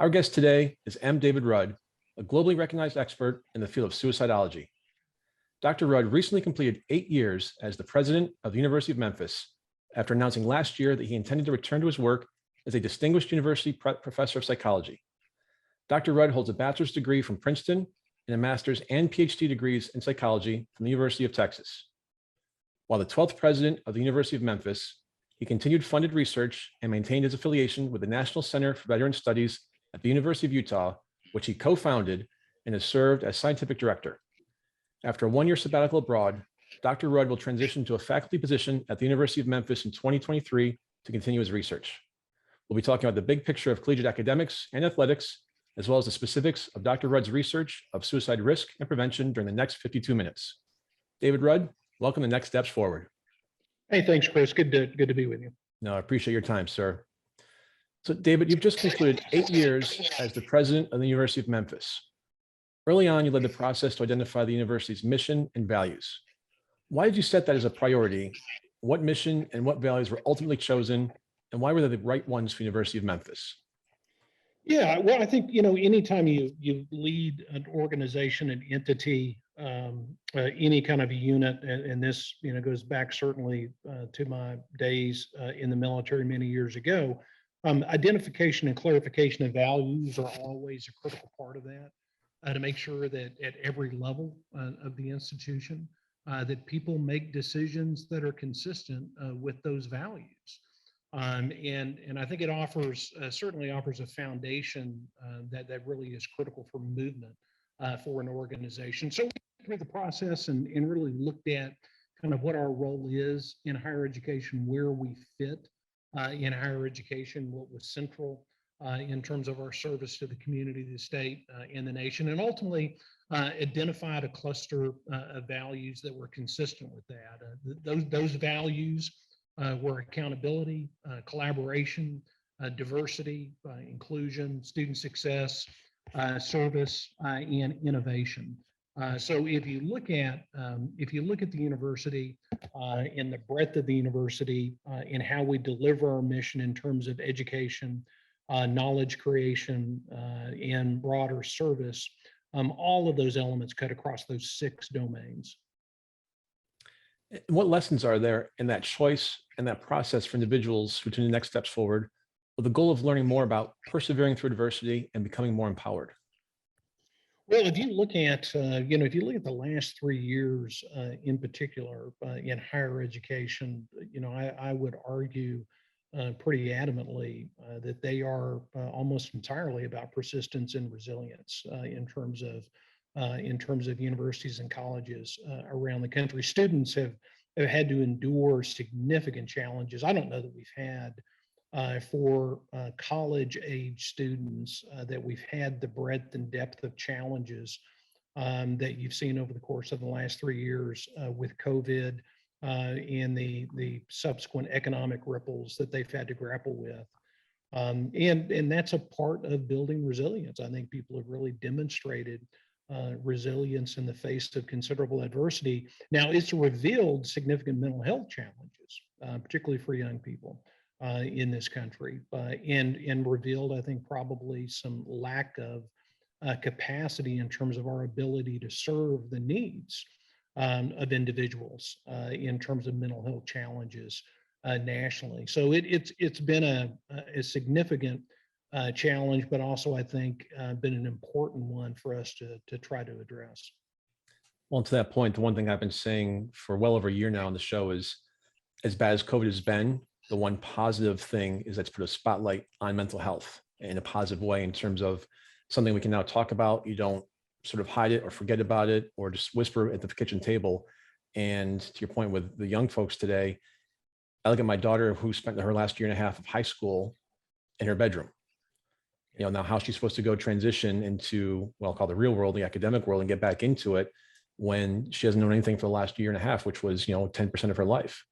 Our guest today is M. David Rudd, a globally recognized expert in the field of suicidology. Dr. Rudd recently completed 8 years as the president of the University of Memphis after announcing last year that he intended to return to his work as a distinguished university professor of psychology. Dr. Rudd holds a bachelor's degree from Princeton and a master's and PhD degrees in psychology from the University of Texas. While the 12th president of the University of Memphis, he continued funded research and maintained his affiliation with the National Center for Veteran Studies at the University of Utah, which he co-founded and has served as scientific director. After a one-year sabbatical abroad, Dr. Rudd will transition to a faculty position at the University of Memphis in 2023 to continue his research. We'll be talking about the big picture of collegiate academics and athletics, as well as the specifics of Dr. Rudd's research of suicide risk and prevention during the next 52 minutes. David Rudd, welcome to Next Steps Forward. Hey, thanks, Chris. Good to be with you. No, I appreciate your time, sir. So, David, you've just concluded 8 years as the president of the University of Memphis. Early on, you led the process to identify the university's mission and values. Why did you set that as a priority? What mission and what values were ultimately chosen, and why were they the right ones for the University of Memphis? Yeah, well, I think, anytime you lead an organization, an entity, any kind of a unit, and this, goes back certainly to my days in the military many years ago, identification and clarification of values are always a critical part of that, to make sure that at every level of the institution, that people make decisions that are consistent with those values. And I think it certainly offers a foundation that really is critical for movement for an organization. So we went through the process and really looked at kind of what our role is in higher education, where we fit in higher education, what was central in terms of our service to the community, the state, and the nation, and ultimately identified a cluster of values that were consistent with that. Those values were accountability, collaboration, diversity, inclusion, student success, service, and innovation. So if you look at the university and the breadth of the university and how we deliver our mission in terms of education, knowledge creation, and broader service, all of those elements cut across those 6 domains. What lessons are there in that choice and that process for individuals who take the next steps forward with the goal of learning more about persevering through adversity and becoming more empowered? Well, if you look at the last 3 years in particular in higher education, I would argue pretty adamantly that they are almost entirely about persistence and resilience in terms of universities and colleges around the country. Students have had to endure significant challenges. I don't know that we've had for college age students that we've had the breadth and depth of challenges that you've seen over the course of the last 3 years with COVID and the subsequent economic ripples that they've had to grapple with. And that's a part of building resilience. I think people have really demonstrated resilience in the face of considerable adversity. Now, it's revealed significant mental health challenges, particularly for young people in this country, and revealed, I think, probably some lack of capacity in terms of our ability to serve the needs of individuals in terms of mental health challenges nationally. So it's been a significant challenge, but also I think been an important one for us to try to address. Well, to that point, the one thing I've been saying for well over a year now on the show is, as bad as COVID has been, the one positive thing is that's put a spotlight on mental health in a positive way in terms of something we can now talk about. You don't sort of hide it or forget about it or just whisper at the kitchen table. And to your point with the young folks today, I look at my daughter who spent her last year and a half of high school in her bedroom. Now how she's supposed to go transition into, well, I'll call the real world, the academic world, and get back into it when she hasn't known anything for the last year and a half, which was, 10% of her life.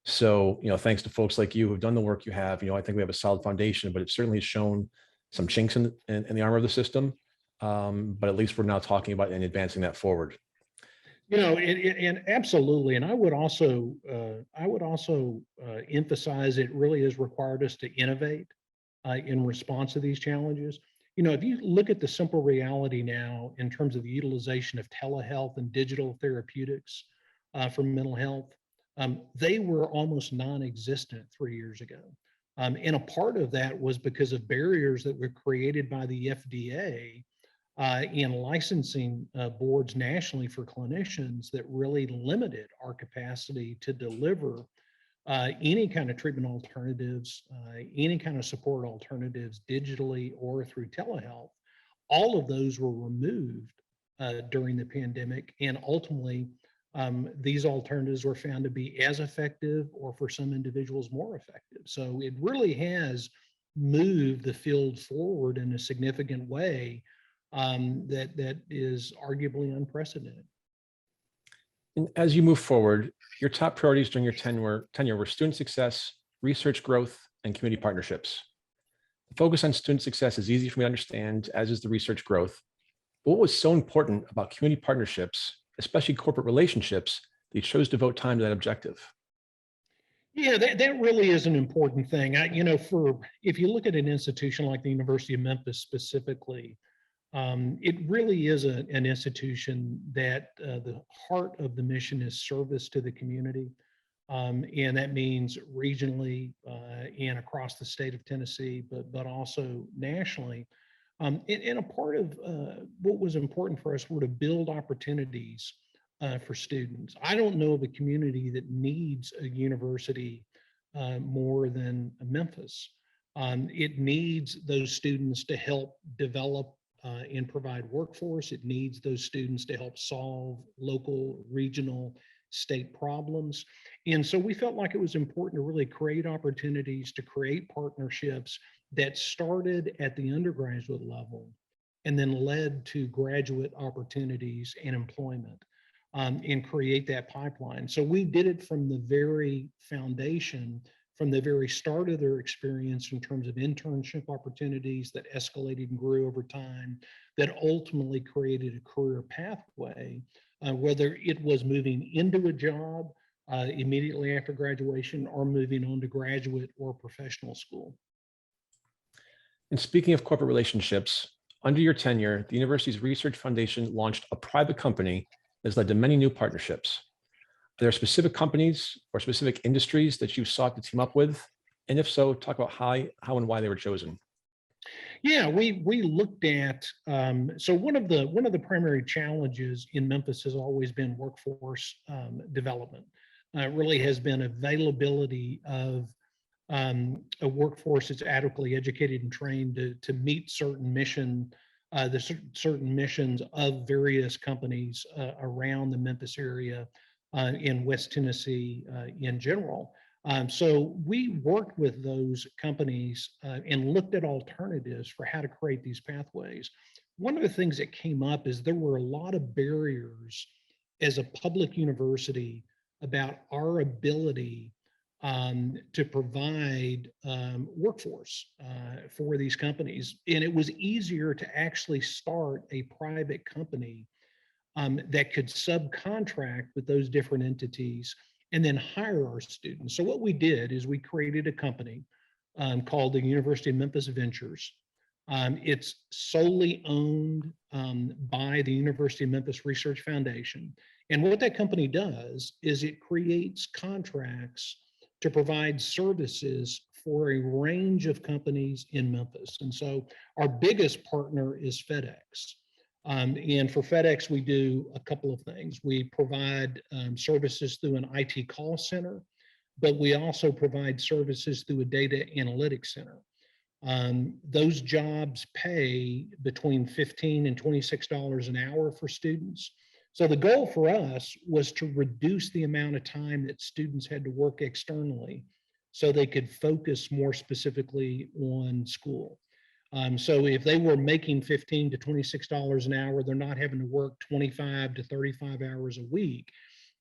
So, thanks to folks like you who've done the work you have, I think we have a solid foundation, but it certainly has shown some chinks in the armor of the system. But at least we're now talking about and advancing that forward. And absolutely. And I would also emphasize it really has required us to innovate in response to these challenges. if you look at the simple reality now in terms of the utilization of telehealth and digital therapeutics for mental health, they were almost non-existent 3 years ago. And a part of that was because of barriers that were created by the FDA and licensing boards nationally for clinicians that really limited our capacity to deliver any kind of treatment alternatives, any kind of support alternatives digitally or through telehealth. All of those were removed during the pandemic, and ultimately these alternatives were found to be as effective, or for some individuals more effective. So it really has moved the field forward in a significant way that is arguably unprecedented. And as you move forward, your top priorities during your tenure were student success, research growth, and community partnerships. The focus on student success is easy for me to understand, as is the research growth. But what was so important about community partnerships, especially corporate relationships, that you chose to devote time to that objective? Yeah, that really is an important thing. If you look at an institution like the University of Memphis specifically, it really is an institution that the heart of the mission is service to the community. And that means regionally and across the state of Tennessee, but also nationally. And a part of what was important for us were to build opportunities for students. I don't know of a community that needs a university more than Memphis. It needs those students to help develop and provide workforce. It needs those students to help solve local, regional, state problems. And so we felt like it was important to really create opportunities, to create partnerships that started at the undergraduate level and then led to graduate opportunities and employment, and create that pipeline. So we did it from the very foundation, from the very start of their experience, in terms of internship opportunities that escalated and grew over time, that ultimately created a career pathway, whether it was moving into a job immediately after graduation or moving on to graduate or professional school. And speaking of corporate relationships, under your tenure, the university's research foundation launched a private company that has led to many new partnerships. Are there specific companies or specific industries that you sought to team up with? And if so, talk about how and why they were chosen. Yeah, we looked at so one of the primary challenges in Memphis has always been workforce development. It really has been availability of a workforce that's adequately educated and trained to meet certain certain missions of various companies around the Memphis area, in West Tennessee in general. So we worked with those companies and looked at alternatives for how to create these pathways. One of the things that came up is there were a lot of barriers as a public university about our ability to provide workforce for these companies. And it was easier to actually start a private company that could subcontract with those different entities and then hire our students. So what we did is we created a company called the University of Memphis Ventures. It's solely owned by the University of Memphis Research Foundation. And what that company does is it creates contracts to provide services for a range of companies in Memphis. And so our biggest partner is FedEx. And for FedEx, we do a couple of things. We provide services through an IT call center, but we also provide services through a data analytics center. Those jobs pay between $15 and $26 an hour for students. So the goal for us was to reduce the amount of time that students had to work externally so they could focus more specifically on school. So if they were making $15 to $26 an hour, they're not having to work 25 to 35 hours a week.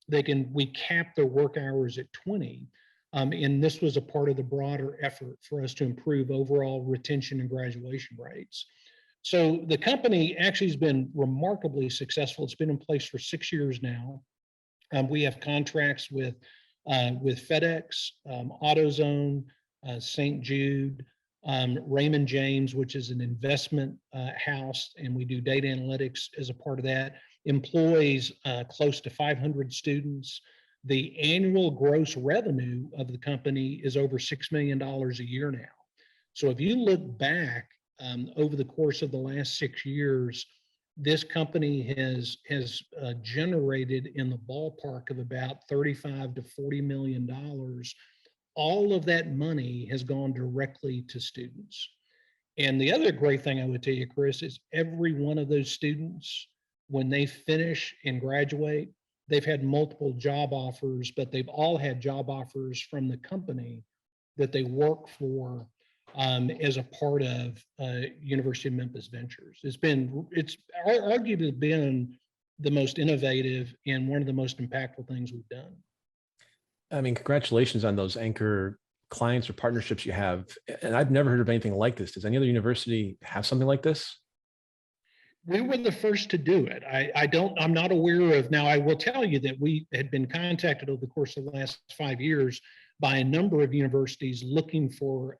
We cap their work hours at 20. And this was a part of the broader effort for us to improve overall retention and graduation rates. So the company actually has been remarkably successful. It's been in place for 6 years now. We have contracts with FedEx, AutoZone, St. Jude, Raymond James, which is an investment house, and we do data analytics as a part of that, employs close to 500 students. The annual gross revenue of the company is over $6 million a year now. So if you look back over the course of the last 6 years, this company has generated in the ballpark of about $35 to $40 million. All of that money has gone directly to students. And the other great thing I would tell you, Chris, is every one of those students, when they finish and graduate, they've had multiple job offers, but they've all had job offers from the company that they work for as a part of University of Memphis Ventures. It's arguably been the most innovative and one of the most impactful things we've done. I mean, congratulations on those anchor clients or partnerships you have. And I've never heard of anything like this. Does any other university have something like this? We were the first to do it. I'm not aware of, now I will tell you that we had been contacted over the course of the last 5 years by a number of universities looking to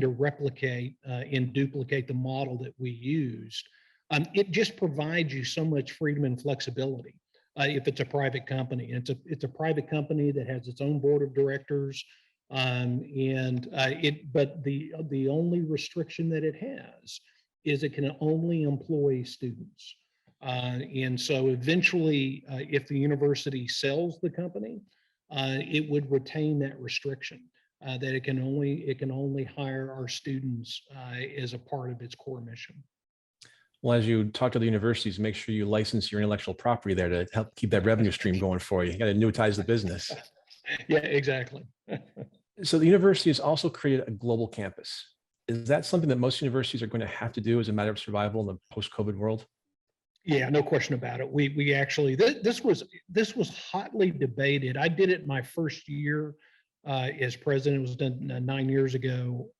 replicate and duplicate the model that we used. It just provides you so much freedom and flexibility. If it's a private company, and it's a private company that has its own board of directors, but the only restriction that it has is it can only employ students. And so eventually, if the university sells the company, it would retain that restriction that it can only hire our students as a part of its core mission. Well, as you talk to the universities, make sure you license your intellectual property there to help keep that revenue stream going for you. You got to annuitize the business. Yeah, exactly. So the university has also created a global campus. Is that something that most universities are going to have to do as a matter of survival in the post-COVID world? Yeah, no question about it. We actually, this was hotly debated. I did it my first year as president. It was done 9 years ago.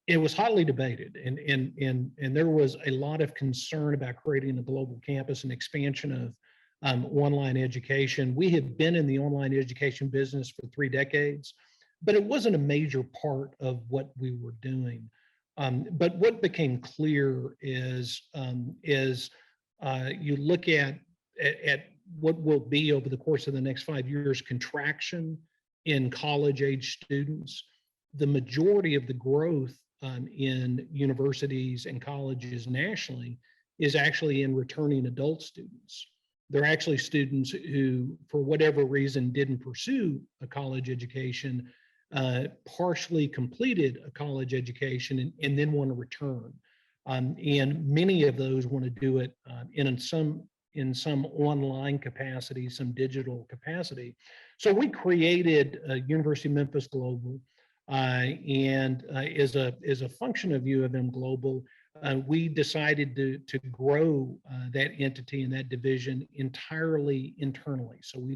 It was hotly debated, and there was a lot of concern about creating a global campus and expansion of online education. We have been in the online education business for 3 decades, but it wasn't a major part of what we were doing. But what became clear is you look at what will be over the course of the next 5 years, contraction in college-age students. The majority of the growth in universities and colleges nationally is actually in returning adult students. They're actually students who, for whatever reason, didn't pursue a college education, partially completed a college education, and then want to return. And many of those want to do it in some online capacity, some digital capacity. So we created University of Memphis Global. And as a function of U of M Global, we decided to grow that entity and that division entirely internally. So we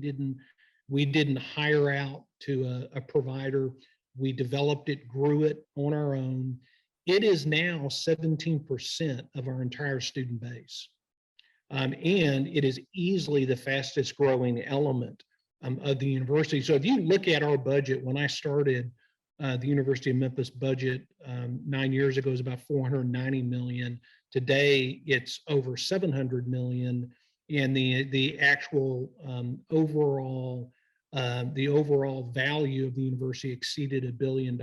didn't hire out to a provider. We developed it, grew it on our own. It is now 17% of our entire student base. And it is easily the fastest growing element of the university. So if you look at our budget, when I started, the University of Memphis budget 9 years ago was about $490 million. Today, it's over $700 million, and the actual overall value of the university exceeded $1 billion.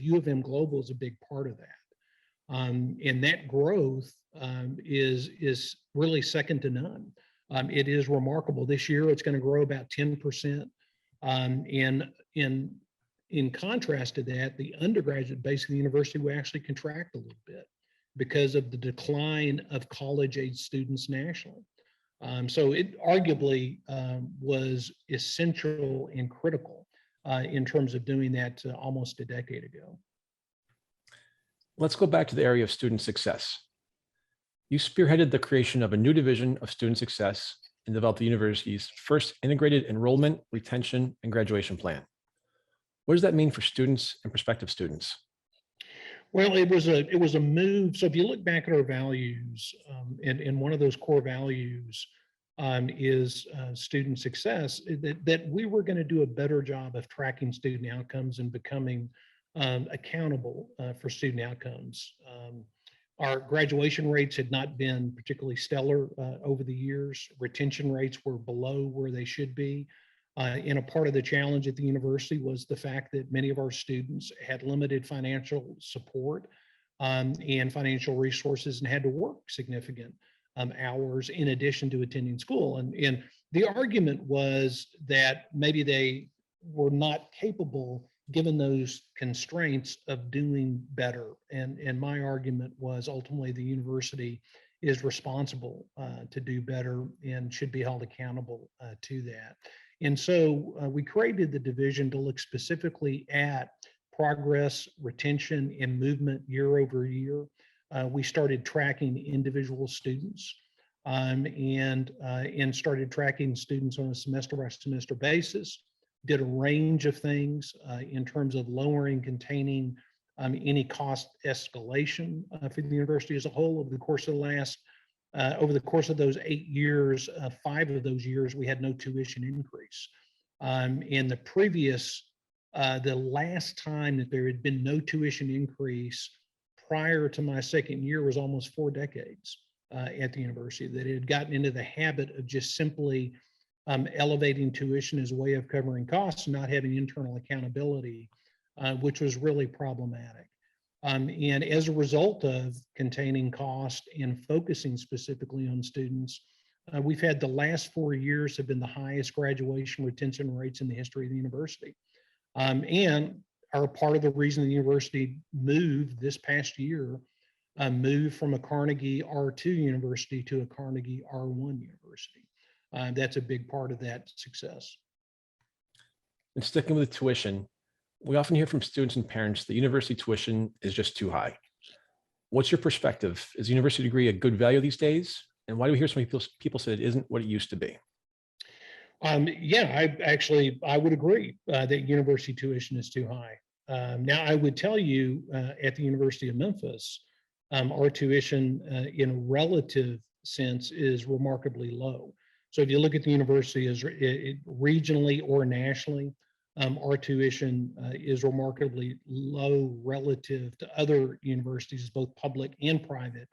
U of M Global is a big part of that, and that growth is really second to none. It is remarkable. This year, it's going to grow about 10%, and in contrast to that, the undergraduate base of the university will actually contract a little bit because of the decline of college-age students nationally. So it arguably was essential and critical in terms of doing that almost a decade ago. Let's go back to the area of student success. You spearheaded the creation of a new division of student success and developed the university's first integrated enrollment, retention, and graduation plan. What does that mean for students and prospective students? Well, it was a move. So if you look back at our values, and one of those core values is student success, that we were going to do a better job of tracking student outcomes and becoming accountable for student outcomes. Our graduation rates had not been particularly stellar over the years. Retention rates were below where they should be. And a part of the challenge at the university was the fact that many of our students had limited financial support and financial resources and had to work significant hours in addition to attending school. And the argument was that maybe they were not capable, given those constraints, of doing better. And my argument was ultimately the university is responsible to do better and should be held accountable to that. And so we created the division to look specifically at progress, retention, and movement year over year. We started tracking individual students and started tracking students on a semester by semester basis. Did a range of things in terms of lowering, containing any cost escalation for the university as a whole over the course of the last, over the course of those 8 years, 5 of those years, we had no tuition increase. In the previous, the last time that there had been no tuition increase prior to my second year was almost 4 decades at the university, that it had gotten into the habit of just simply elevating tuition as a way of covering costs and not having internal accountability, which was really problematic. And as a result of containing cost and focusing specifically on students, we've had the last 4 years have been the highest graduation retention rates in the history of the university. And are part of the reason the university moved this past year, moved from a Carnegie R2 university to a Carnegie R1 university. That's a big part of that success. And sticking with tuition, we often hear from students and parents that university tuition is just too high. What's your perspective? Is a university degree a good value these days? And why do we hear so many people say it isn't what it used to be? Yeah, I would agree that university tuition is too high. Now, I would tell you at the University of Memphis, our tuition in a relative sense is remarkably low. So if you look at the university as regionally or nationally, our tuition is remarkably low relative to other universities, both public and private.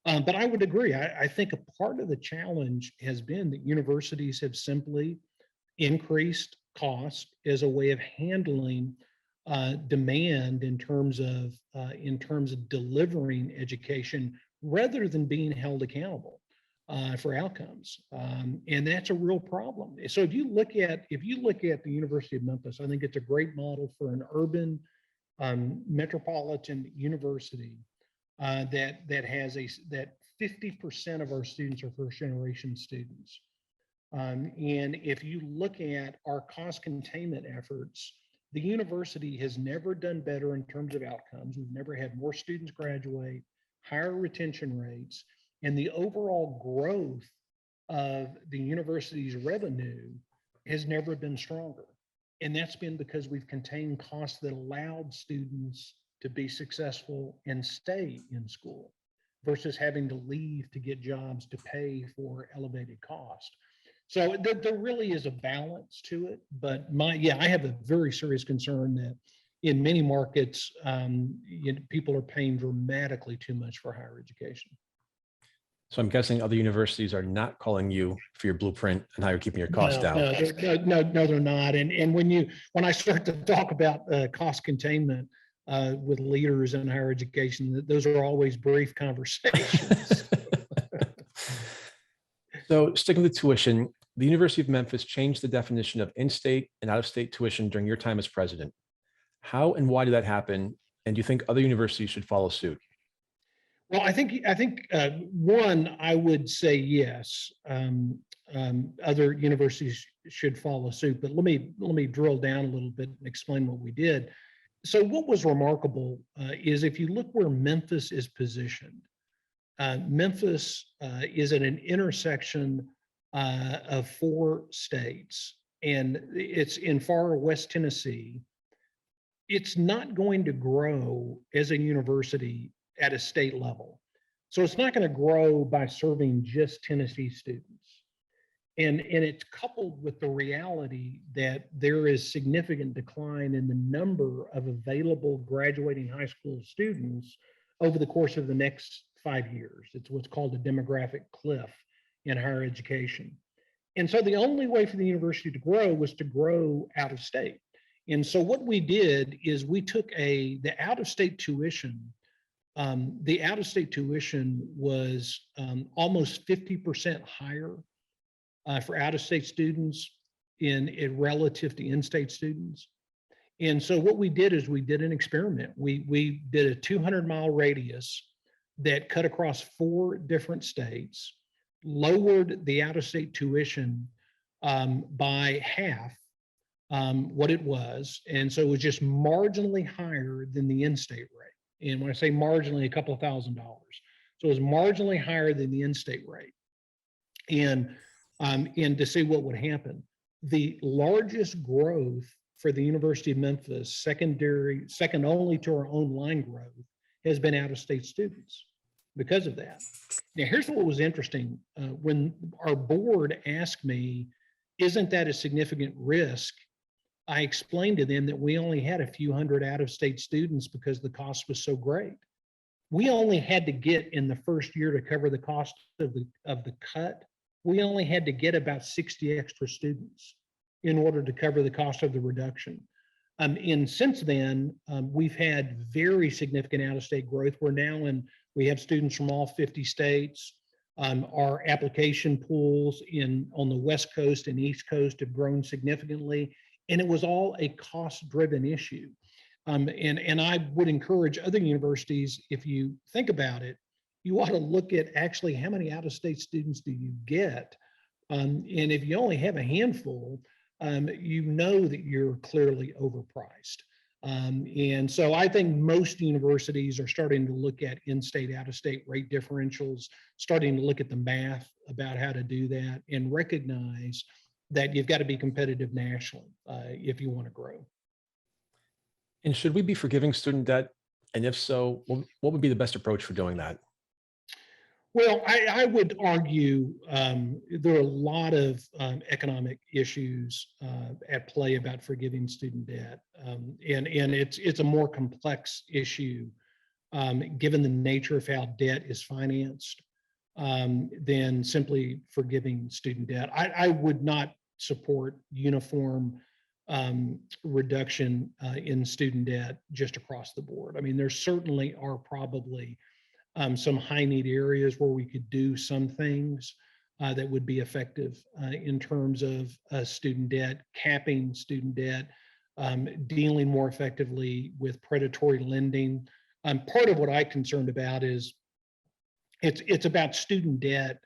But I would agree. I think a part of the challenge has been that universities have simply increased cost as a way of handling demand in terms of delivering education rather than being held accountable for outcomes, and that's a real problem. So if you look at the University of Memphis, I think it's a great model for an urban metropolitan university that has that 50% of our students are first generation students. And if you look at our cost containment efforts, the university has never done better in terms of outcomes. We've never had more students graduate, higher retention rates, and the overall growth of the university's revenue has never been stronger. And that's been because we've contained costs that allowed students to be successful and stay in school versus having to leave to get jobs to pay for elevated cost. So there really is a balance to it. But I have a very serious concern that in many markets, people are paying dramatically too much for higher education. So I'm guessing other universities are not calling you for your blueprint and how you're keeping your costs down. No, they're not. And when I start to talk about cost containment with leaders in higher education, those are always brief conversations. So sticking with tuition, the University of Memphis changed the definition of in-state and out-of-state tuition during your time as president. How and why did that happen? And do you think other universities should follow suit? Well, I think one, I would say yes. Other universities should follow suit, but let me drill down a little bit and explain what we did. So what was remarkable is if you look where Memphis is positioned, Memphis is at an intersection of 4 states, and it's in far West Tennessee. It's not going to grow as a university at a state level. So it's not going to grow by serving just Tennessee students. And it's coupled with the reality that there is significant decline in the number of available graduating high school students over the course of the next 5 years. It's what's called a demographic cliff in higher education. And so the only way for the university to grow was to grow out of state. And so what we did is we took the out of state tuition. The out of state tuition was almost 50% higher for out of state students in relative to in-state students. And so what we did is we did an experiment. We did a 200-mile radius that cut across 4 different states, lowered the out-of-state tuition by half what it was. And so it was just marginally higher than the in-state rate. And when I say marginally, a couple of $1,000. So it was marginally higher than the in-state rate. And to see what would happen. The largest growth for the University of Memphis, second only to our own line growth, has been out-of-state students because of that. Now, here's what was interesting. When our board asked me, isn't that a significant risk? I explained to them that we only had a few hundred out-of-state students because the cost was so great. We only had to get in the first year to cover the cost of the cut. We only had to get about 60 extra students in order to cover the cost of the reduction. And since then, we've had very significant out-of-state growth. We have students from all 50 states. Our application pools on the West Coast and East Coast have grown significantly, and it was all a cost-driven issue. And I would encourage other universities, if you think about it, you ought to look at actually how many out-of-state students do you get. And if you only have a handful, you know that you're clearly overpriced. And so I think most universities are starting to look at in-state, out-of-state rate differentials, starting to look at the math about how to do that and recognize that you've got to be competitive nationally if you want to grow. And should we be forgiving student debt? And if so, what would be the best approach for doing that? Well, I would argue there are a lot of economic issues at play about forgiving student debt, and it's a more complex issue given the nature of how debt is financed than simply forgiving student debt. I would not support uniform reduction in student debt just across the board. I mean, there certainly are probably some high need areas where we could do some things that would be effective in terms of student debt, capping student debt, dealing more effectively with predatory lending. Part of what I'm concerned about is it's about student debt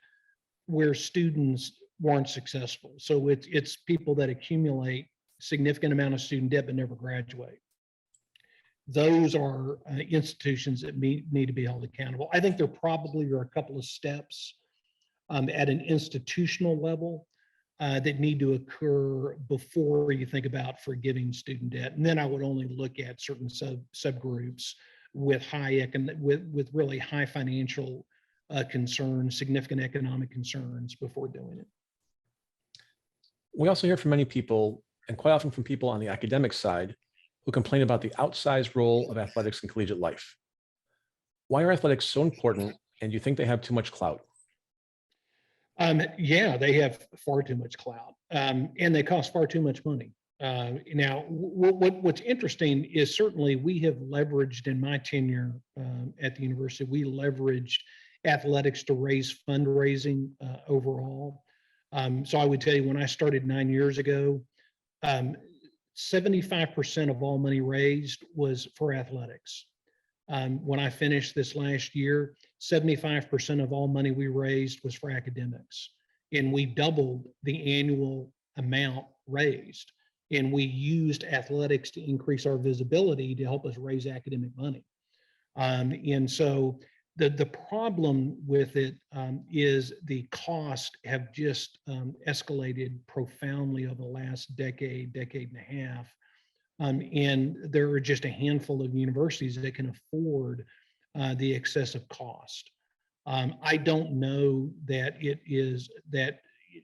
where students weren't successful. So it's people that accumulate significant amount of student debt but never graduate. Those are institutions that need to be held accountable. I think there probably are a couple of steps at an institutional level that need to occur before you think about forgiving student debt. And then I would only look at certain subgroups with with really high financial concerns, significant economic concerns before doing it. We also hear from many people, and quite often from people on the academic side, who complain about the outsized role of athletics in collegiate life. Why are athletics so important, and do you think they have too much clout? Yeah, they have far too much clout, and they cost far too much money. Now, what's interesting is certainly we have leveraged in my tenure at the university, we leveraged athletics to raise fundraising overall. So I would tell you, when I started 9 years ago, 75% of all money raised was for athletics. When I finished this last year, 75% of all money we raised was for academics. And we doubled the annual amount raised. And we used athletics to increase our visibility to help us raise academic money. And so the problem with it is the costs have just escalated profoundly over the last decade and a half. And there are just a handful of universities that can afford the excessive cost. I don't know that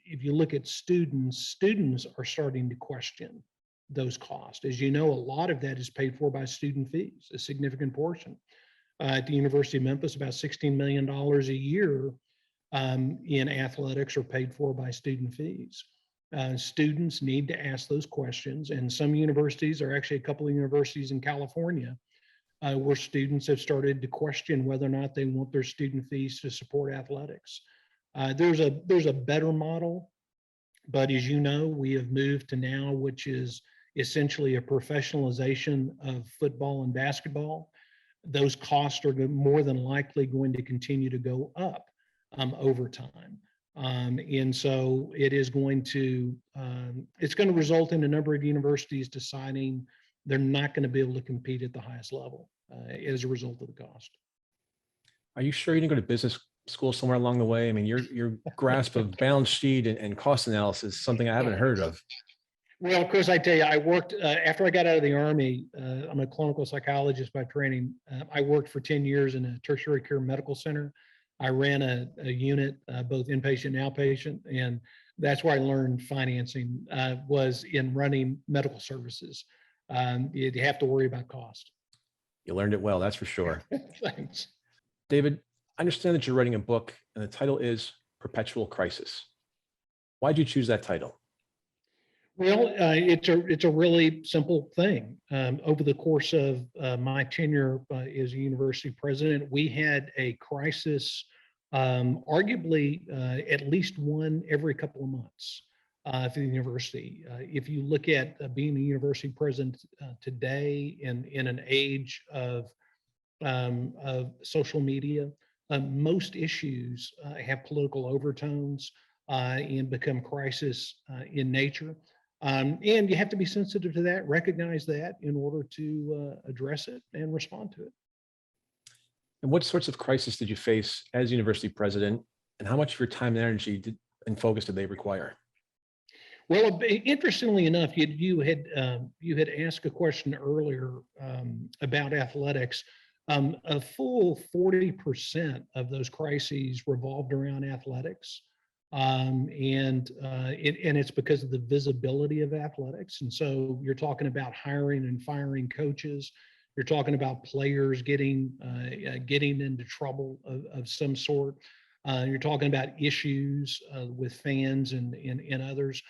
if you look at students are starting to question those costs. As you know, a lot of that is paid for by student fees, a significant portion. At the University of Memphis, about $16 million a year in athletics are paid for by student fees. Students need to ask those questions, and some universities, are actually a couple of universities in California, where students have started to question whether or not they want their student fees to support athletics. There's a better model, but as you know, we have moved to now, which is essentially a professionalization of football and basketball. Those costs are more than likely going to continue to go up over time. And so it is going to, it's going to result in a number of universities deciding they're not going to be able to compete at the highest level as a result of the cost. Are you sure you didn't go to business school somewhere along the way? I mean, your grasp of balance sheet and cost analysis is something I haven't heard of. Well, Chris, I tell you, I worked after I got out of the Army. I'm a clinical psychologist by training. I worked for 10 years in a tertiary care medical center. I ran a unit, both inpatient and outpatient, and that's where I learned financing was in running medical services. You have to worry about cost. You learned it well, that's for sure. Thanks. David, I understand that you're writing a book and the title is Perpetual Crisis. Why did you choose that title? Well, it's a really simple thing. Over the course of my tenure as a university president, we had a crisis, arguably at least one every couple of months for the university. If you look at being a university president today in an age of social media, most issues have political overtones and become crisis in nature. And you have to be sensitive to that, recognize that in order to address it and respond to it. And what sorts of crisis did you face as university president, and how much of your time and energy and focus did they require? Well, interestingly enough, you had asked a question earlier about athletics. A full 40% of those crises revolved around athletics. And it's because of the visibility of athletics. And so you're talking about hiring and firing coaches. You're talking about players getting into trouble of some sort. You're talking about issues with fans and others.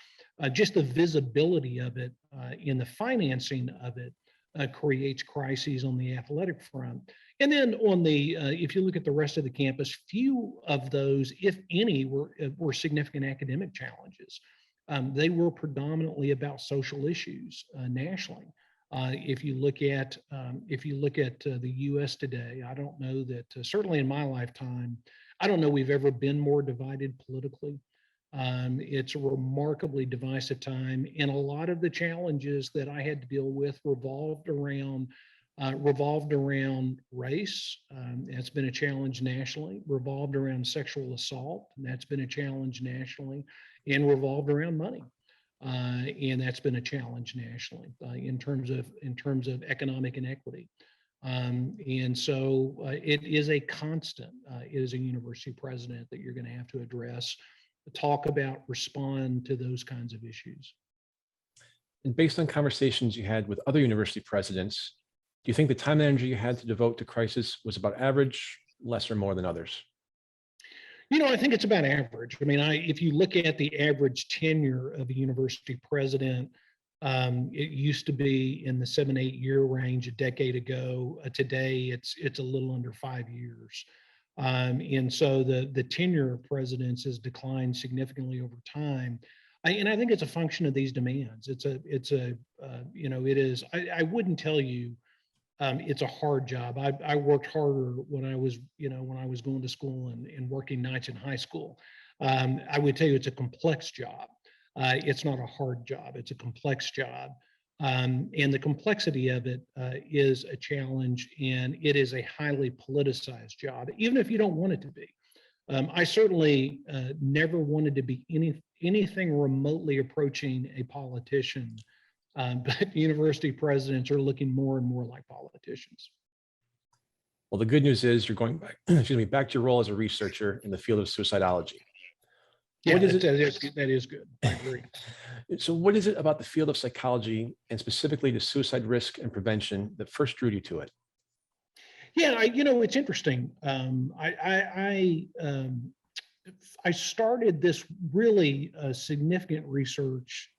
Just the visibility of it in the financing of it creates crises on the athletic front. And then on the, if you look at the rest of the campus, few of those, if any, were significant academic challenges. They were predominantly about social issues nationally. If you look at the U.S. today, I don't know that certainly in my lifetime, I don't know we've ever been more divided politically. It's a remarkably divisive time, and a lot of the challenges that I had to deal with revolved around race. That's been a challenge nationally. Revolved around sexual assault, and that's been a challenge nationally, and revolved around money, and that's been a challenge nationally in terms of economic inequity. And so it is a constant as a university president that you're going to have to address, talk about, respond to those kinds of issues. And based on conversations you had with other university presidents, do you think the time and energy you had to devote to crisis was about average, less or more than others? You know, I think it's about average. I mean, if you look at the average tenure of a university president, it used to be in the 7-8 year range a decade ago. Today, it's a little under 5 years. And so the tenure of presidents has declined significantly over time. And I think it's a function of these demands. I wouldn't tell you it's a hard job. I worked harder when I was going to school and working nights in high school. I would tell you it's a complex job. It's not a hard job. It's a complex job. And the complexity of it is a challenge, and it is a highly politicized job, even if you don't want it to be. I certainly never wanted to be anything remotely approaching a politician, but university presidents are looking more and more like politicians. Well, the good news is you're going back, excuse me, back to your role as a researcher in the field of suicidology. Yeah, What is it? that is good. I agree. So what is it about the field of psychology and specifically the suicide risk and prevention that first drew you to it? Yeah, it's interesting. I started this really significant research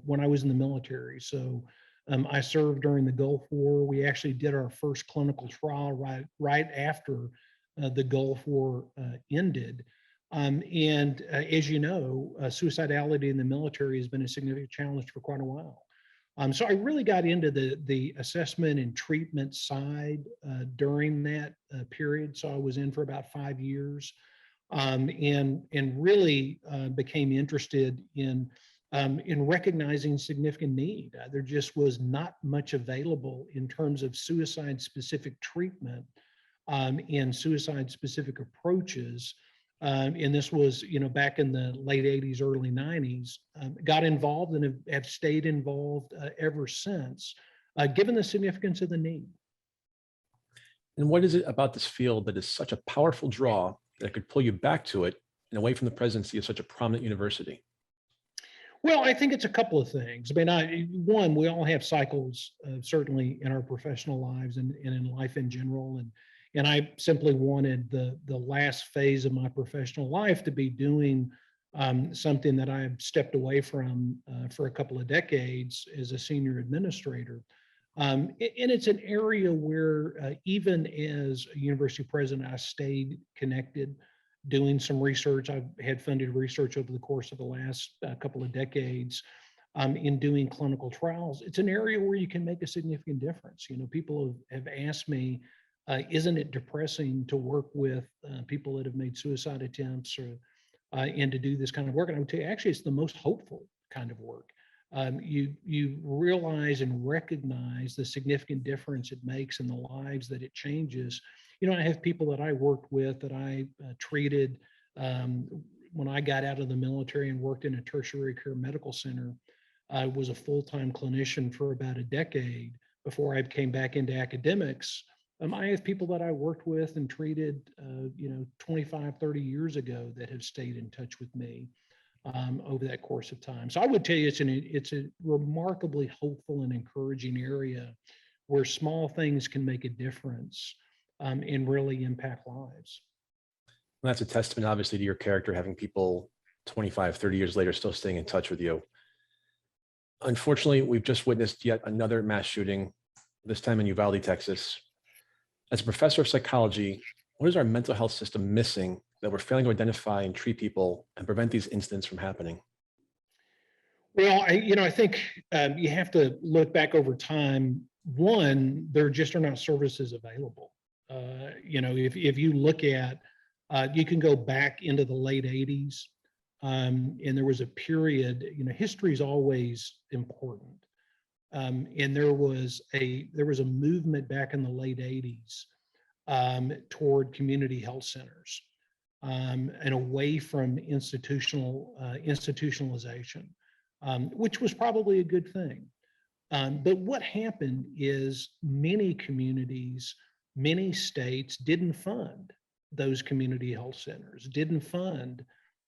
when I was in the military. So I served during the Gulf War. We actually did our first clinical trial right after the Gulf War ended. And as you know, suicidality in the military has been a significant challenge for quite a while. So I really got into the assessment and treatment side during that period. So I was in for about 5 years, and really became interested in recognizing significant need. There just was not much available in terms of suicide-specific treatment and suicide-specific approaches. And this was, back in the late 80s, early 90s, got involved and have stayed involved ever since, given the significance of the need. And what is it about this field that is such a powerful draw that could pull you back to it and away from the presidency of such a prominent university? Well, I think it's a couple of things. I mean, one, we all have cycles, certainly in our professional lives and in life in general. And I simply wanted the last phase of my professional life to be doing something that I've stepped away from for a couple of decades as a senior administrator. And it's an area where even as a university president, I stayed connected, doing some research. I've had funded research over the course of the last couple of decades in doing clinical trials. It's an area where you can make a significant difference. People have asked me, isn't it depressing to work with people that have made suicide attempts and to do this kind of work? And I would tell you, actually, it's the most hopeful kind of work. You realize and recognize the significant difference it makes in the lives that it changes. I have people that I worked with that I treated when I got out of the military and worked in a tertiary care medical center. I was a full-time clinician for about a decade before I came back into academics. I have people that I worked with and treated, 25, 30 years ago that have stayed in touch with me over that course of time. So I would tell you it's a remarkably hopeful and encouraging area where small things can make a difference and really impact lives. And that's a testament, obviously, to your character, having people 25, 30 years later still staying in touch with you. Unfortunately, we've just witnessed yet another mass shooting, this time in Uvalde, Texas. As a professor of psychology, what is our mental health system missing that we're failing to identify and treat people and prevent these incidents from happening? Well, I think you have to look back over time. One, there just are not services available. If you look at, you can go back into the late 80s, and there was a period, history is always important. And there was a movement back in the late 80s toward community health centers and away from institutionalization, which was probably a good thing. But what happened is many communities, many states didn't fund those community health centers, didn't fund,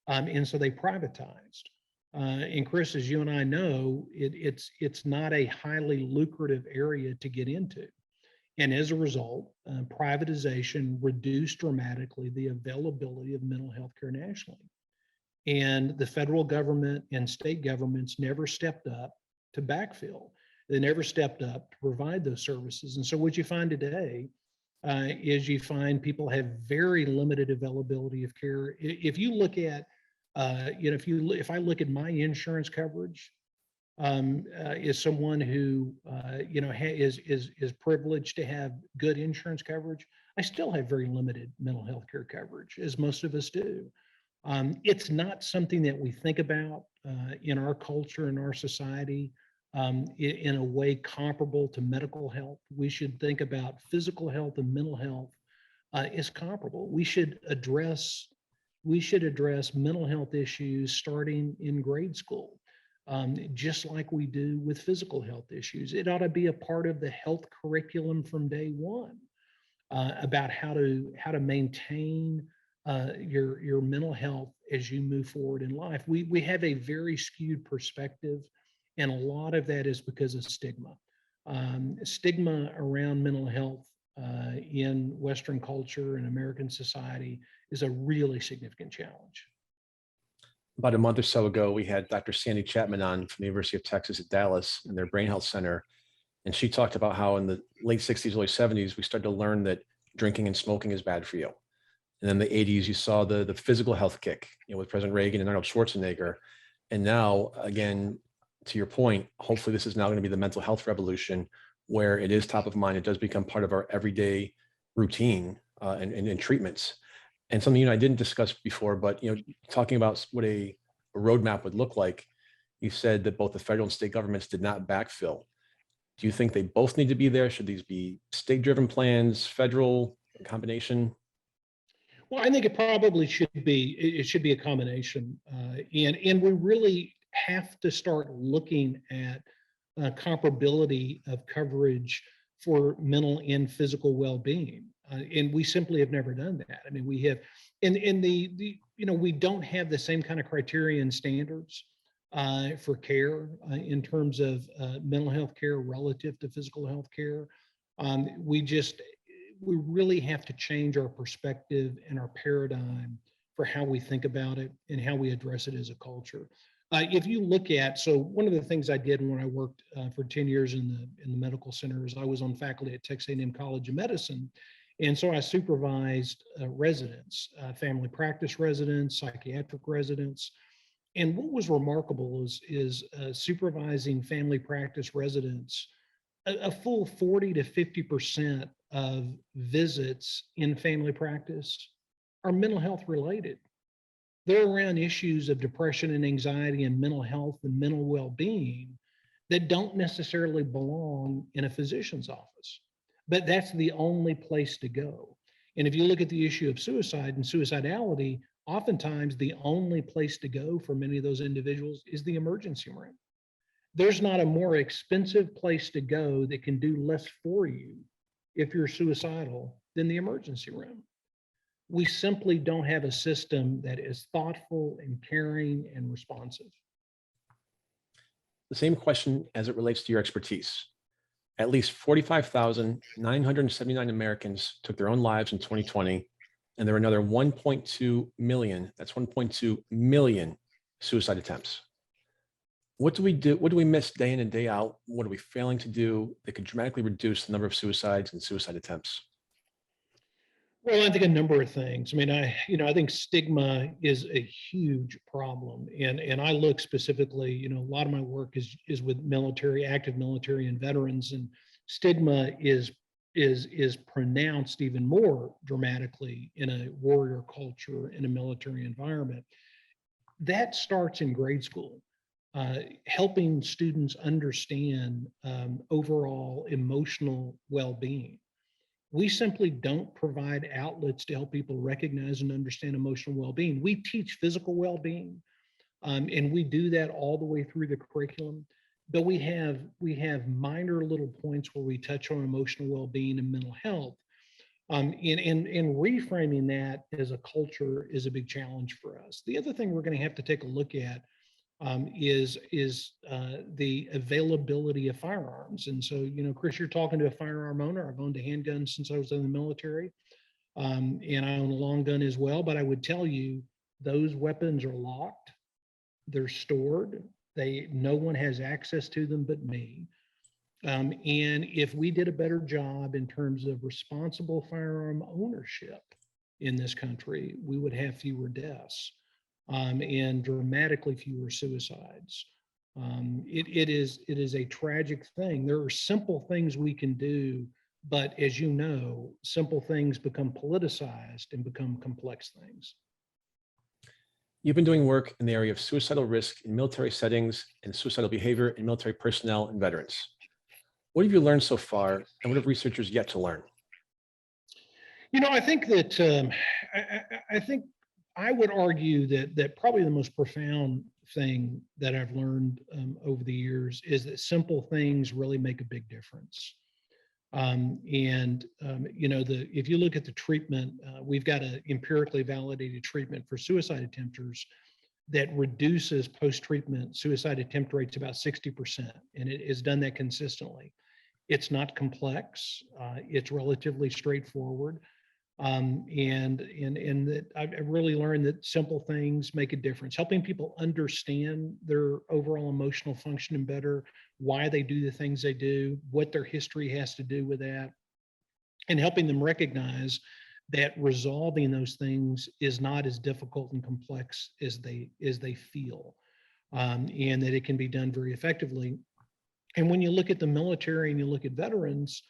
and so they privatized. And Chris, as you and I know, it's not a highly lucrative area to get into. And as a result, privatization reduced dramatically the availability of mental health care nationally. And the federal government and state governments never stepped up to backfill. They never stepped up to provide those services. And so what you find today is you find people have very limited availability of care. If you look at, if I look at my insurance coverage, is someone who is privileged to have good insurance coverage, I still have very limited mental health care coverage, as most of us do. It's not something that we think about in our culture, in our society, in a way comparable to medical health. We should think about physical health and mental health as comparable. We should address mental health issues starting in grade school, just like we do with physical health issues. It ought to be a part of the health curriculum from day one about how to maintain your mental health as you move forward in life. We have a very skewed perspective, and a lot of that is because of stigma. Stigma around mental health in Western culture and American society is a really significant challenge. About a month or so ago, we had Dr. Sandy Chapman on from the University of Texas at Dallas and their Brain Health Center. And she talked about how in the late 60s, early 70s, we started to learn that drinking and smoking is bad for you. And then the 80s, you saw the physical health kick, with President Reagan and Arnold Schwarzenegger. And now, again, to your point, hopefully this is now going to be the mental health revolution, where it is top of mind. It does become part of our everyday routine and treatments. And something I didn't discuss before, but talking about what a roadmap would look like, you said that both the federal and state governments did not backfill. Do you think they both need to be there? Should these be state-driven plans, federal, combination? Well, I think it probably should be. It should be a combination, and we really have to start looking at comparability of coverage for mental and physical well-being, and we simply have never done that. I mean, we have, and we don't have the same kind of criteria and standards for care in terms of mental health care relative to physical health care. We really have to change our perspective and our paradigm for how we think about it and how we address it as a culture. If you look at, so one of the things I did when I worked for 10 years in the medical center is I was on faculty at Texas A&M College of Medicine. And so I supervised residents, family practice residents, psychiatric residents. And what was remarkable is supervising family practice residents, a full 40 to 50% of visits in family practice are mental health related. They're around issues of depression and anxiety and mental health and mental well-being that don't necessarily belong in a physician's office, but that's the only place to go. And if you look at the issue of suicide and suicidality, oftentimes the only place to go for many of those individuals is the emergency room. There's not a more expensive place to go that can do less for you if you're suicidal than the emergency room. We simply don't have a system that is thoughtful and caring and responsive. The same question as it relates to your expertise. At least 45,979 Americans took their own lives in 2020, and there were another 1.2 million, that's 1.2 million suicide attempts. What do we do? What do we miss day in and day out? What are we failing to do that could dramatically reduce the number of suicides and suicide attempts? Well, I think a number of things. I mean, I think stigma is a huge problem, and I look specifically. A lot of my work is with military, active military, and veterans, and stigma is pronounced even more dramatically in a warrior culture, in a military environment. That starts in grade school. Helping students understand overall emotional well-being. We simply don't provide outlets to help people recognize and understand emotional well-being. We teach physical well-being, and we do that all the way through the curriculum. But we have minor little points where we touch on emotional well-being and mental health. And reframing that as a culture is a big challenge for us. The other thing we're going to have to take a look at is the availability of firearms. And so, Chris, you're talking to a firearm owner. I've owned a handgun since I was in the military, and I own a long gun as well. But I would tell you, those weapons are locked. They're stored. No one has access to them but me. And if we did a better job in terms of responsible firearm ownership in this country, we would have fewer deaths. And dramatically fewer suicides. It is a tragic thing. There are simple things we can do, but as you know, simple things become politicized and become complex things. You've been doing work in the area of suicidal risk in military settings and suicidal behavior in military personnel and veterans. What have you learned so far, and what have researchers yet to learn? I think that I would argue that probably the most profound thing that I've learned over the years is that simple things really make a big difference. If you look at the treatment, we've got an empirically validated treatment for suicide attempters that reduces post-treatment suicide attempt rates about 60%, and it has done that consistently. It's not complex. It's relatively straightforward. And that I've really learned that simple things make a difference. Helping people understand their overall emotional functioning better, why they do the things they do, what their history has to do with that, and helping them recognize that resolving those things is not as difficult and complex as they feel, and that it can be done very effectively. And when you look at the military and you look at veterans,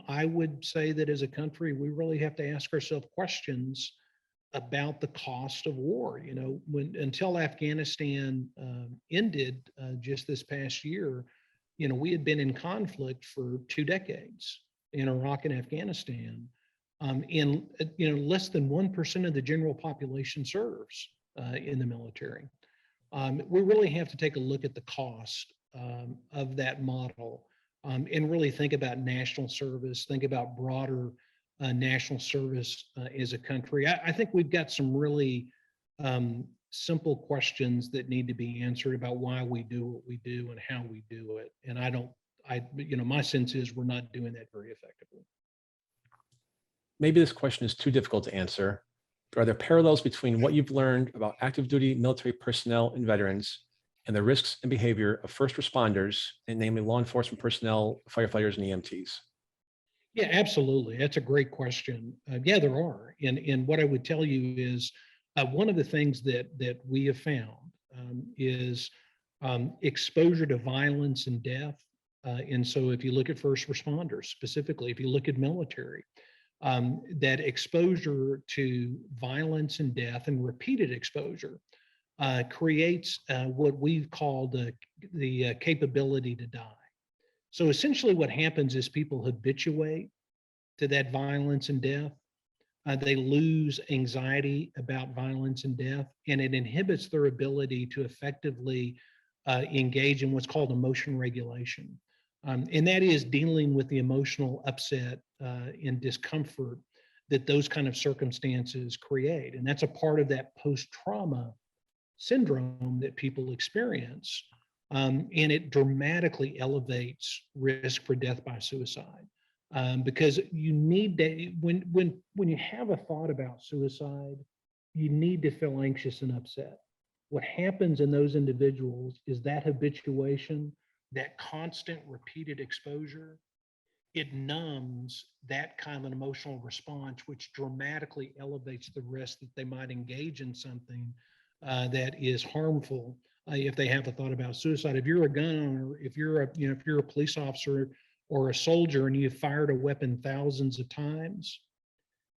I would say that as a country, we really have to ask ourselves questions about the cost of war. Until Afghanistan ended just this past year, we had been in conflict for 2 decades in Iraq and Afghanistan. And less than 1% of the general population serves in the military. We really have to take a look at the cost of that model. And really think about national service, think about broader national service as a country. I think we've got some really simple questions that need to be answered about why we do what we do and how we do it. And my sense is we're not doing that very effectively. Maybe this question is too difficult to answer, but are there parallels between what you've learned about active duty military personnel and veterans and the risks and behavior of first responders, and namely law enforcement personnel, firefighters, and EMTs? Yeah, absolutely. That's a great question. Yeah, there are. And what I would tell you is one of the things that we have found is exposure to violence and death. And so if you look at first responders, specifically, if you look at military, that exposure to violence and death and repeated exposure creates what we've called the capability to die. So essentially what happens is people habituate to that violence and death. They lose anxiety about violence and death, and it inhibits their ability to effectively engage in what's called emotion regulation. And that is dealing with the emotional upset and discomfort that those kind of circumstances create. And that's a part of that post-trauma syndrome that people experience. And it dramatically elevates risk for death by suicide. Because you need to, when you have a thought about suicide, you need to feel anxious and upset. What happens in those individuals is that habituation, that constant repeated exposure, it numbs that kind of an emotional response, which dramatically elevates the risk that they might engage in something that is harmful if they have a thought about suicide. If you're a gun owner, if you're a police officer or a soldier and you've fired a weapon thousands of times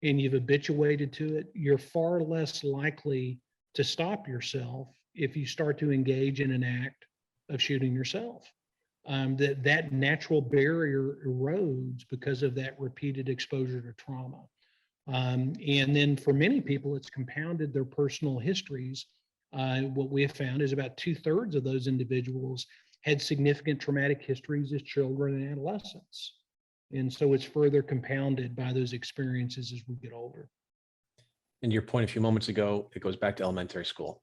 and you've habituated to it, you're far less likely to stop yourself if you start to engage in an act of shooting yourself. That natural barrier erodes because of that repeated exposure to trauma. And then for many people, it's compounded their personal histories. What we have found is about 2/3 of those individuals had significant traumatic histories as children and adolescents. And so it's further compounded by those experiences as we get older. And your point a few moments ago, it goes back to elementary school.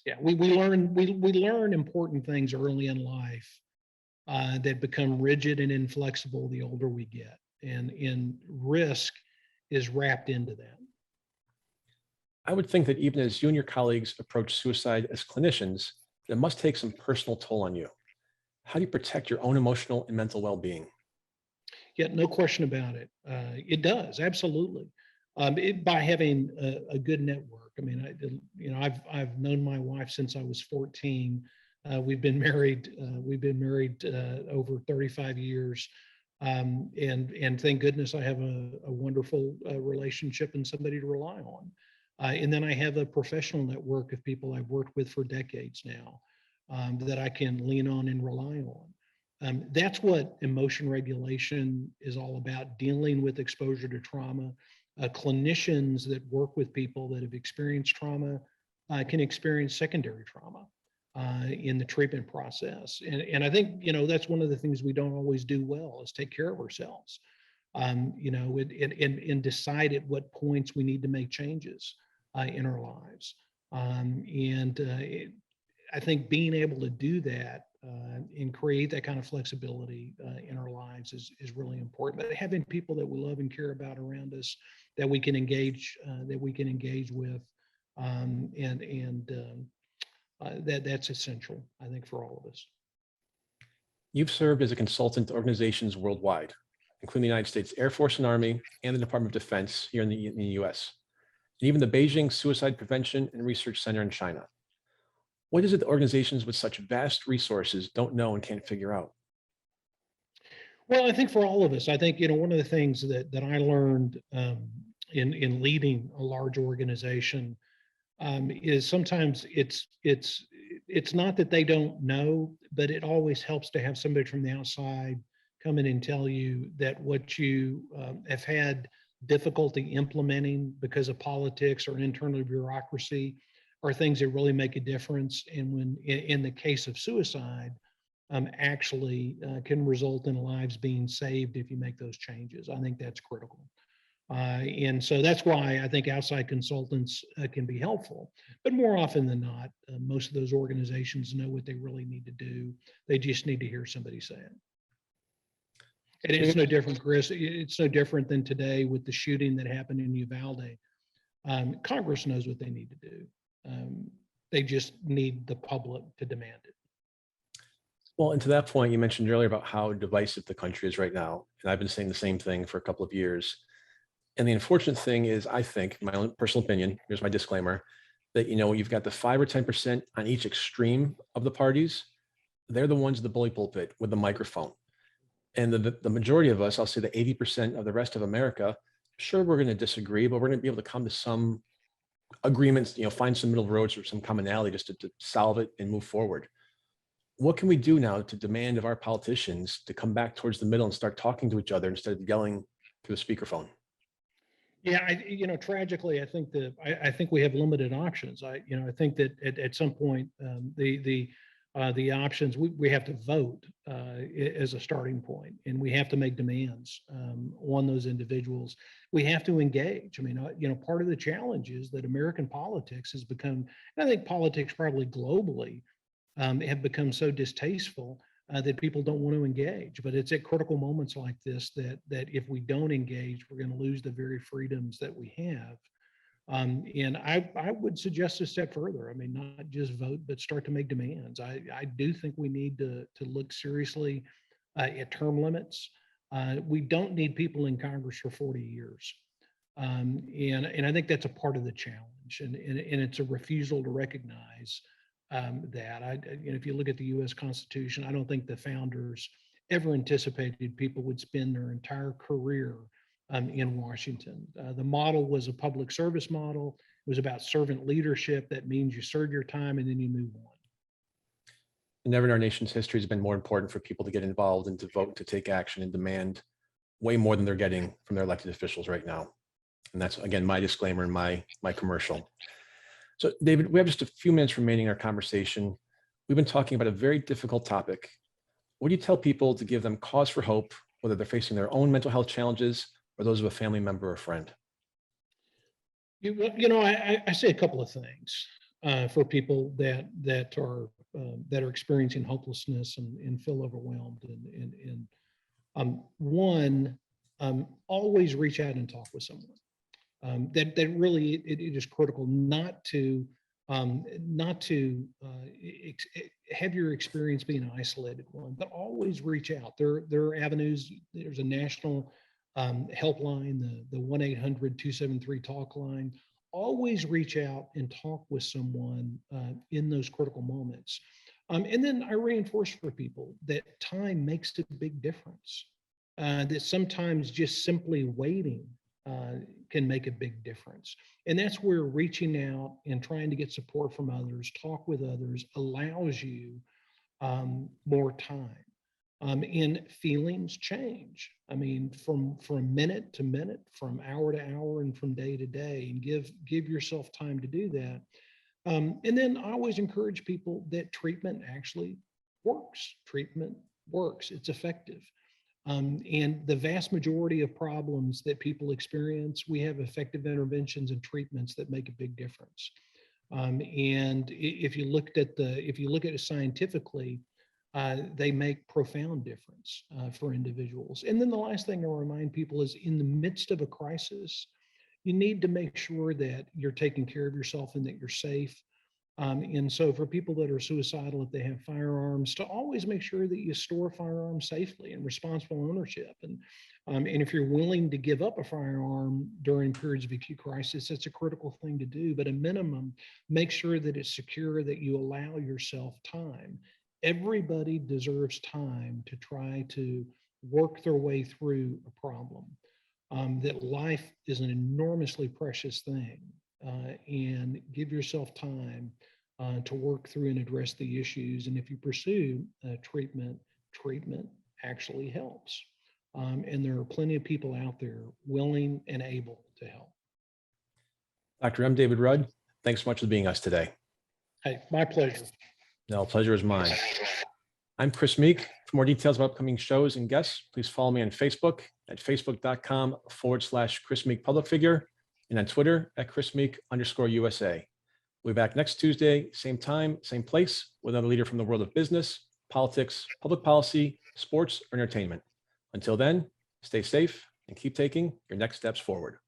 Yeah, we learn important things early in life that become rigid and inflexible the older we get, and risk is wrapped into that. I would think that even as you and your colleagues approach suicide as clinicians, it must take some personal toll on you. How do you protect your own emotional and mental well-being? Yeah, no question about it. It does, absolutely. By having a good network. I mean, I've known my wife since I was 14. We've been married over 35 years. And thank goodness I have a wonderful relationship and somebody to rely on. And then I have a professional network of people I've worked with for decades now that I can lean on and rely on. That's what emotion regulation is all about, dealing with exposure to trauma. Clinicians that work with people that have experienced trauma can experience secondary trauma. in the treatment process. And I think, that's one of the things we don't always do well is take care of ourselves, and decide at what points we need to make changes in our lives. I think being able to do that and create that kind of flexibility in our lives is really important. But having people that we love and care about around us that we can engage with, that's essential, I think, for all of us. You've served as a consultant to organizations worldwide, including the United States Air Force and Army and the Department of Defense here in the US, and even the Beijing Suicide Prevention and Research Center in China. What is it that organizations with such vast resources don't know and can't figure out? Well, I think for all of us, I think, one of the things that I learned in leading a large organization is sometimes it's not that they don't know, but it always helps to have somebody from the outside come in and tell you that what you have had difficulty implementing because of politics or internal bureaucracy are things that really make a difference. And when in the case of suicide, actually can result in lives being saved if you make those changes. I think that's critical. And so that's why I think outside consultants can be helpful. But more often than not, most of those organizations know what they really need to do. They just need to hear somebody say it. And it's no different, Chris. It's no different than today with the shooting that happened in Uvalde. Congress knows what they need to do. They just need the public to demand it. Well, and to that point, you mentioned earlier about how divisive the country is right now. And I've been saying the same thing for a couple of years. And the unfortunate thing is, I think, my own personal opinion, here's my disclaimer, that, you've got the 5 or 10% on each extreme of the parties. They're the ones at the bully pulpit with the microphone. And the majority of us, I'll say the 80% of the rest of America, sure, we're going to disagree, but we're going to be able to come to some agreements, find some middle roads or some commonality just to solve it and move forward. What can we do now to demand of our politicians to come back towards the middle and start talking to each other instead of yelling through the speakerphone? Yeah, tragically, I think we have limited options. I think that at some point, the options we have to vote as a starting point, and we have to make demands on those individuals. We have to engage. I mean, part of the challenge is that American politics has become, and I think politics probably globally have become so distasteful that people don't want to engage. But it's at critical moments like this that if we don't engage, we're going to lose the very freedoms that we have. And I would suggest a step further. I mean, not just vote, but start to make demands. I do think we need to look seriously at term limits. We don't need people in Congress for 40 years. And I think that's a part of the challenge. And it's a refusal to recognize that. If you look at the U.S. Constitution, I don't think the founders ever anticipated people would spend their entire career in Washington. The model was a public service model. It was about servant leadership. That means you serve your time and then you move on. Never in our nation's history has been more important for people to get involved and to vote, to take action and demand way more than they're getting from their elected officials right now. And that's, again, my disclaimer and my commercial. So, David, we have just a few minutes remaining in our conversation. We've been talking about a very difficult topic. What do you tell people to give them cause for hope, whether they're facing their own mental health challenges or those of a family member or friend? I say a couple of things for people that are experiencing hopelessness and feel overwhelmed. One, always reach out and talk with someone. That really it is critical not to have your experience being an isolated one, but always reach out. There are avenues. There's a national helpline, the 1-800-273-TALK line. Always reach out and talk with someone in those critical moments. And then I reinforce for people that time makes a big difference. That sometimes just simply waiting can make a big difference. And that's where reaching out and trying to get support from others, talk with others, allows you more time. And feelings change. I mean, from minute to minute, from hour to hour, and from day to day, and give yourself time to do that. And then I always encourage people that treatment actually works. Treatment works. It's effective. And the vast majority of problems that people experience, we have effective interventions and treatments that make a big difference. And if you look at it scientifically, they make profound difference for individuals. And then the last thing I'll remind people is, in the midst of a crisis, you need to make sure that you're taking care of yourself and that you're safe. And so for people that are suicidal, if they have firearms, to always make sure that you store firearms safely and responsible ownership. And if you're willing to give up a firearm during periods of acute crisis, that's a critical thing to do. But at minimum, make sure that it's secure, that you allow yourself time. Everybody deserves time to try to work their way through a problem. That life is an enormously precious thing, and give yourself time to work through and address the issues. And if you pursue treatment actually helps. And there are plenty of people out there willing and able to help. Dr. M. David Rudd, thanks so much for being us today. Hey, my pleasure. No, pleasure is mine. I'm Chris Meek. For more details about upcoming shows and guests, please follow me on Facebook at facebook.com/Chris Meek public figure, and on Twitter at Chris Meek_USA. We'll be back next Tuesday, same time, same place, with another leader from the world of business, politics, public policy, sports, or entertainment. Until then, stay safe and keep taking your next steps forward.